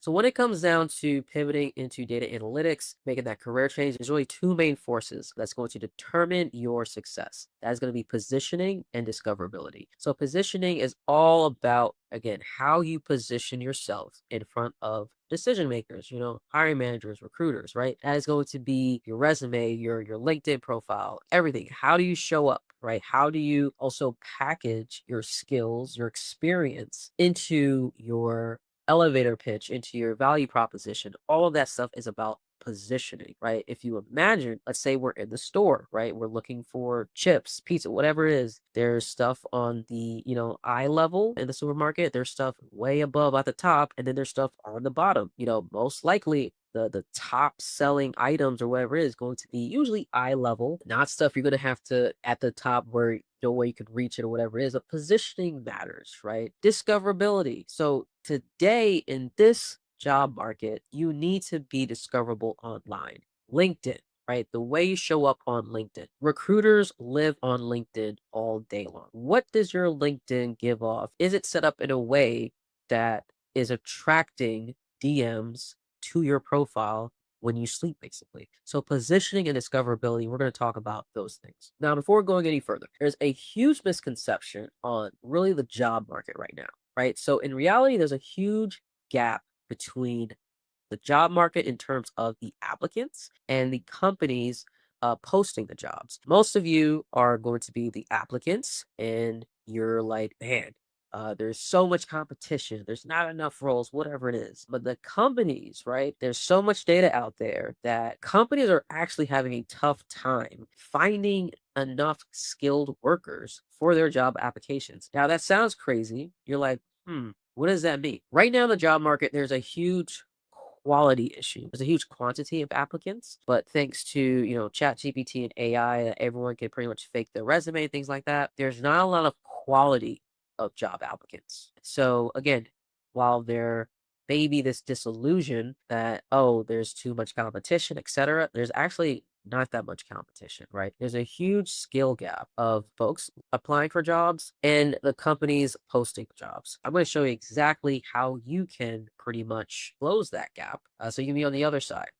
So when it comes down to pivoting into data analytics, making that career change, there's really two main forces that's going to determine your success. That is going to be positioning and discoverability. So positioning is all about, again, how you position yourself in front of decision makers, hiring managers, recruiters, right? That is going to be your resume, your LinkedIn profile, everything. How do you show up? Right? How do you also package your skills, your experience into your elevator pitch, into your value proposition? All of that stuff is about positioning, right? If you imagine, let's say we're in the store, right? We're looking for chips, pizza, whatever it is. There's stuff on the, eye level in the supermarket. There's stuff way above at the top, and then there's stuff on the bottom. Most likely the top selling items or whatever it is going to be usually eye level, not stuff you're going to have to at the top where no way you could reach it or whatever it is. But positioning matters, right? Discoverability. So today in this job market, you need to be discoverable online. LinkedIn, right? The way you show up on LinkedIn. Recruiters live on LinkedIn all day long. What does your LinkedIn give off? Is it set up in a way that is attracting DMs to your profile when you sleep, basically? So positioning and discoverability, we're going to talk about those things. Now, before going any further, there's a huge misconception on really the job market right now, right? So in reality, there's a huge gap between the job market in terms of the applicants and the companies posting the jobs. Most of you are going to be the applicants, and you're like, man, there's so much competition. There's not enough roles, whatever it is. But the companies, right? There's so much data out there that companies are actually having a tough time finding enough skilled workers for their job applications. Now, that sounds crazy. You're like, what does that mean? Right now in the job market, there's a huge quality issue. There's a huge quantity of applicants, but thanks to, chat GPT and AI, everyone can pretty much fake their resume and things like that. There's not a lot of quality of job applicants. So again, while there may be this disillusion that, oh, there's too much competition, etc., there's actually not that much competition, right? There's a huge skill gap of folks applying for jobs and the companies posting jobs. I'm going to show you exactly how you can pretty much close that gap so you can be on the other side.